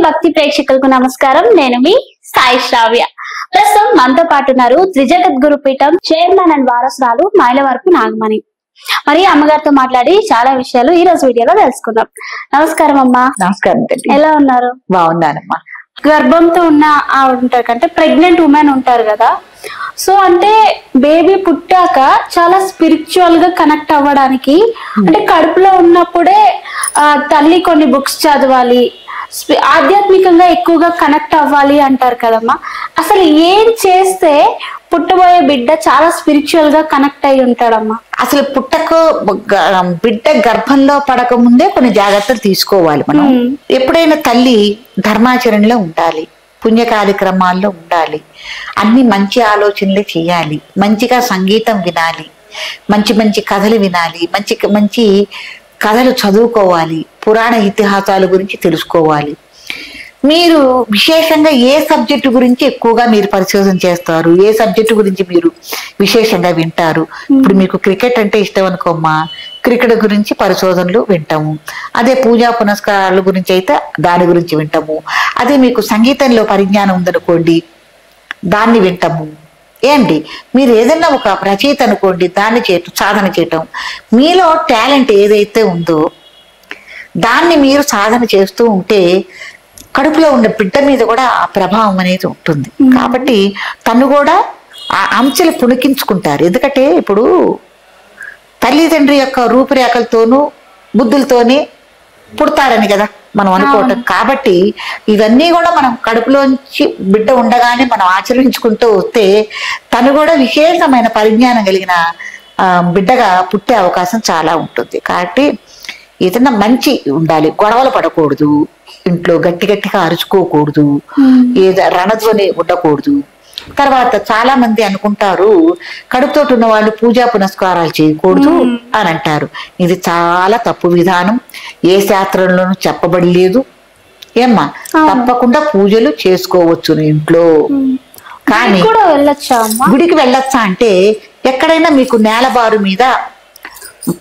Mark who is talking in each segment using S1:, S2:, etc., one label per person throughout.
S1: భక్తి ప్రేక్షకులకు నమస్కారం. నేను మీ సాయి శ్రావ్య. ప్రస్తుతం మనతో పాటు ఉన్నారు త్రిజగద్గురు పీఠం చైర్మన్ అండ్ వారసురాలు మైలవరపు నాగమణి. మరి అమ్మగారితో మాట్లాడి చాలా విషయాలు ఈ రోజు వీడియోలో తెలుసుకుందాం. నమస్కారం అమ్మా.
S2: నమస్కారం.
S1: ఎలా ఉన్నారు?
S2: బాగున్నానమ్మా.
S1: గర్భంతో ఉన్న ఉంటారు అంటే ప్రెగ్నెంట్ ఉమెన్ ఉంటారు కదా, సో అంటే బేబీ పుట్టాక చాలా స్పిరిచువల్ గా కనెక్ట్ అవ్వడానికి అంటే కడుపులో ఉన్నప్పుడే తల్లి కొన్ని బుక్స్ చదవాలి, ఆధ్యాత్మికంగా ఎక్కువగా కనెక్ట్ అవ్వాలి అంటారు కదమ్మా. అసలు ఏం చేస్తే పుట్టబోయే బిడ్డ చాలా స్పిరిచువల్ గా కనెక్ట్ అయి ఉంటాడమ్మా?
S2: అసలు బిడ్డ గర్భంలో పడక ముందే కొన్ని జాగ్రత్తలు తీసుకోవాలి. మనం ఎప్పుడైనా తల్లి ధర్మాచరణలో ఉండాలి, పుణ్య కార్యక్రమాల్లో ఉండాలి, అన్ని మంచి ఆలోచనలే చేయాలి, మంచిగా సంగీతం వినాలి, మంచి మంచి కథలు వినాలి, మంచి మంచి కథలు చదువుకోవాలి, పురాణ ఇతిహాసాల గురించి తెలుసుకోవాలి. మీరు విశేషంగా ఏ సబ్జెక్టు గురించి ఎక్కువగా మీరు పరిశోధన చేస్తారు, ఏ సబ్జెక్టు గురించి మీరు విశేషంగా వింటారు? ఇప్పుడు మీకు క్రికెట్ అంటే ఇష్టం అనుకోమ్మా, క్రికెట్ గురించి పరిశోధనలు వింటాము. అదే పూజా పునస్కారాల గురించి అయితే దాని గురించి వింటాము. అదే మీకు సంగీతంలో పరిజ్ఞానం ఉందనుకోండి, దాన్ని వింటాము. ఏంటి మీరు ఏదైనా ఒక రచయిత అనుకోండి, దాన్ని సాధన చేయటం. మీలో టాలెంట్ ఏదైతే ఉందో దాన్ని మీరు సాధన చేస్తూ ఉంటే కడుపులో ఉన్న బిడ్డ మీద కూడా ఆ ప్రభావం అనేది ఉంటుంది. కాబట్టి తను కూడా ఆ అంచెలు పుణికించుకుంటారు. ఎందుకంటే ఇప్పుడు తల్లిదండ్రి యొక్క రూపురేఖలతోనూ బుద్ధులతోనే పుడతారని కదా మనం అనుకోవటం. కాబట్టి ఇవన్నీ కూడా మనం కడుపులోంచి బిడ్డ ఉండగానే మనం ఆచరించుకుంటూ వస్తే తను కూడా విశేషమైన పరిజ్ఞానం కలిగిన బిడ్డగా పుట్టే అవకాశం చాలా ఉంటుంది. కాబట్టి ఏదైనా మంచి ఉండాలి, గొడవలు పడకూడదు, ఇంట్లో గట్టి గట్టిగా అరుచుకోకూడదు, ఏదో రణధ్వని ఉండకూడదు. తర్వాత చాలా మంది అనుకుంటారు కడుపుతోటి ఉన్న వాళ్ళు పూజా పునస్కారాలు చేయకూడదు అని అంటారు. ఇది చాలా తప్పు విధానం, ఏ శాస్త్రంలోనూ చెప్పబడలేదు. ఏమ్మా, తప్పకుండా పూజలు చేసుకోవచ్చు ఇంట్లో. కానీ గుడికి వెళ్ళొచ్చా అంటే ఎక్కడైనా మీకు నేలబారు మీద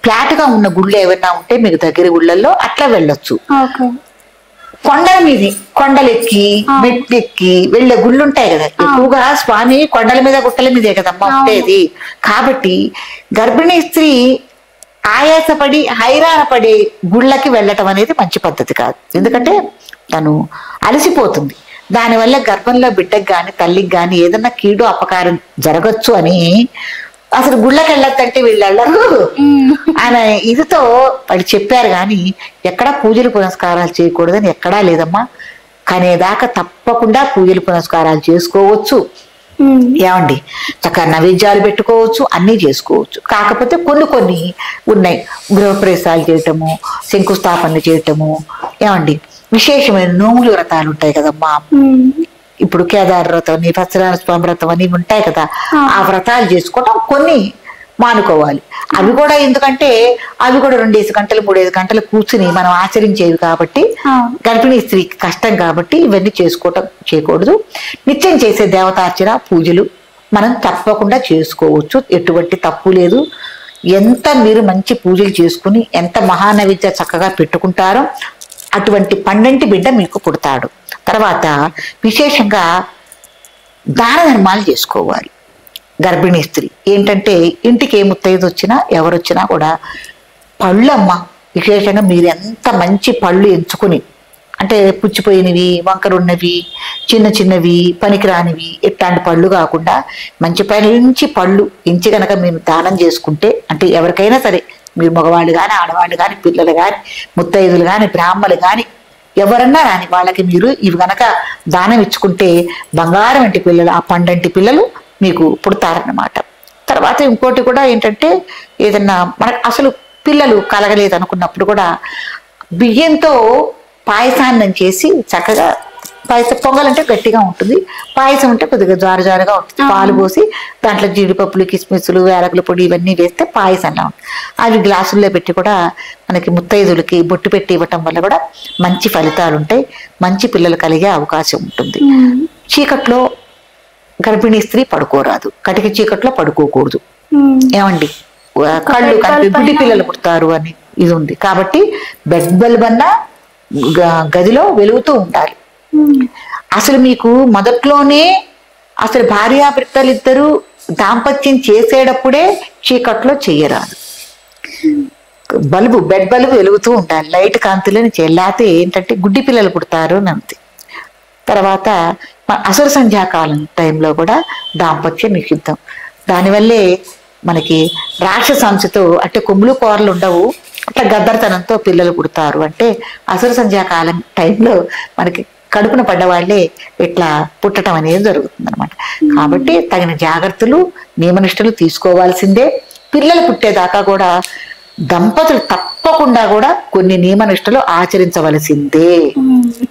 S2: ఫ్లాట్ గా ఉన్న గుళ్ళు ఏమైనా ఉంటే మీకు దగ్గర గుళ్ళల్లో అట్లా వెళ్ళొచ్చు. కొండల మీద కొండలెక్కి మెట్లెక్కి వెళ్ళే గుళ్ళు ఉంటాయి కదా, ఎక్కువగా స్వామి కొండల మీద గుట్టల మీదే కదమ్మా ఉండేది. కాబట్టి గర్భిణీ స్త్రీ ఆయాసపడి హైరాణ పడే గుళ్ళకి వెళ్ళటం అనేది మంచి పద్ధతి కాదు. ఎందుకంటే తను అలసిపోతుంది. దానివల్ల గర్భంలో బిడ్డకు గాని తల్లికి గాని ఏదన్నా కీడు అపకారం జరగచ్చు అని అసలు గుళ్ళకి వెళ్ళొద్దంటే వీళ్ళు వెళ్ళరు అనే ఇదితో వాళ్ళు చెప్పారు. కానీ ఎక్కడా పూజలు పునస్కారాలు చేయకూడదని ఎక్కడా లేదమ్మా. కనేదాకా తప్పకుండా పూజలు పునస్కారాలు చేసుకోవచ్చు. ఏమండి, చక్కగా నైవేద్యాలు పెట్టుకోవచ్చు, అన్నీ చేసుకోవచ్చు. కాకపోతే కొన్ని కొన్ని ఉన్నాయి, గృహప్రవేశాలు చేయటము, శంకుస్థాపనలు చేయటము, ఏమండి విశేషమైన నోములు వ్రతాలు ఉంటాయి కదమ్మా. ఇప్పుడు కేదార వ్రతం అని, సత్యనారాయణ స్వామి వ్రతం అని ఉంటాయి కదా, ఆ వ్రతాలు చేసుకోవటం కొన్ని మానుకోవాలి. అవి కూడా ఎందుకంటే అవి కూడా 2 గంటలు 3 గంటలు కూర్చుని మనం ఆచరించేవి కాబట్టి గర్భిణీ స్త్రీకి కష్టం. కాబట్టి ఇవన్నీ చేయకూడదు. నిత్యం చేసే దేవతార్చన పూజలు మనం తప్పకుండా చేసుకోవచ్చు, ఎటువంటి తప్పు లేదు. ఎంత మీరు మంచి పూజలు చేసుకుని ఎంత మహానైవేద్య చక్కగా పెట్టుకుంటారో అటువంటి పండంటి బిడ్డ మీకు పుడతాడు. తర్వాత విశేషంగా దాన ధర్మాలు చేసుకోవాలి గర్భిణీ స్త్రీ. ఏంటంటే ఇంటికి ఏ ముత్తైదు వచ్చినా ఎవరు వచ్చినా కూడా పళ్ళమ్మ, విశేషంగా మీరు ఎంత మంచి పళ్ళు ఎంచుకుని, అంటే పుచ్చిపోయినవి, వంకరున్నవి, చిన్న చిన్నవి, పనికిరానివి ఇట్లాంటి పళ్ళు కాకుండా మంచి పళ్ళు ఎంచి కనుక మీరు దానం చేసుకుంటే, అంటే ఎవరికైనా సరే మీరు మగవాళ్ళు కానీ ఆడవాళ్ళు కానీ పిల్లలు కానీ ముత్తైదులు కానీ బ్రాహ్మలు కానీ ఎవరన్నా రాని వాళ్ళకి మీరు ఇవి గనక దానం ఇచ్చుకుంటే బంగారం వంటి పిల్లలు, ఆ పండంటి పిల్లలు మీకు పుడతారన్నమాట. తర్వాత ఇంకోటి కూడా ఏంటంటే ఏదన్నా మనకు అసలు పిల్లలు కలగలేదు అనుకున్నప్పుడు కూడా బియ్యంతో పాయసాన్ని చేసి చక్కగా, పాయసం పొంగలంటే గట్టిగా ఉంటుంది, పాయసం అంటే కొద్దిగా జారుగా ఉంటుంది, పాలు పోసి దాంట్లో జీడిపప్పులు కిస్మిస్లు యాలకుల పొడి ఇవన్నీ వేస్తే పాయసంలా ఉంటుంది. అవి గ్లాసుల్లో పెట్టి కూడా మనకి ముత్తైదులకి బొట్టు పెట్టి ఇవ్వటం వల్ల కూడా మంచి ఫలితాలు ఉంటాయి, మంచి పిల్లలు కలిగే అవకాశం ఉంటుంది. చీకట్లో గర్భిణీ స్త్రీ పడుకోరాదు, కటిక చీకట్లో పడుకోకూడదు. ఏమండి, కళ్ళు కలిపి గుడ్డి పిల్లలు పుడతారు అని ఇది ఉంది. కాబట్టి బెడ్ బల్బ్ అన్నా గదిలో వెలుగుతూ ఉండాలి. అసలు మీకు మొదట్లోనే అసలు భార్యాభర్తలిద్దరూ దాంపత్యం చేసేటప్పుడే చీకట్లో చెయ్యరాదు. బెడ్ బల్బు వెలుగుతూ ఉండాలి, లైట్ కాంతులని లేకపోతే ఏంటంటే గుడ్డి పిల్లలు పుడతారు అని అంతే. తర్వాత అసుర సంధ్యాకాలం టైంలో కూడా దాంపత్యం నిషిద్ధం. దానివల్లే మనకి రాక్షసాంశతో అంటే కొమ్ములు కూరలు ఉండవు, అట్లా గద్దరతనంతో పిల్లలు పుడతారు. అంటే అసుర సంధ్యాకాలం టైంలో మనకి కడుపున పడ్డవాళ్లే ఇట్లా పుట్టడం అనేది జరుగుతుంది అనమాట. కాబట్టి తగిన జాగ్రత్తలు నియమనిష్టలు తీసుకోవాల్సిందే. పిల్లలు పుట్టేదాకా కూడా దంపతులు తప్పకుండా కూడా కొన్ని నియమనిష్టలు ఆచరించవలసిందే.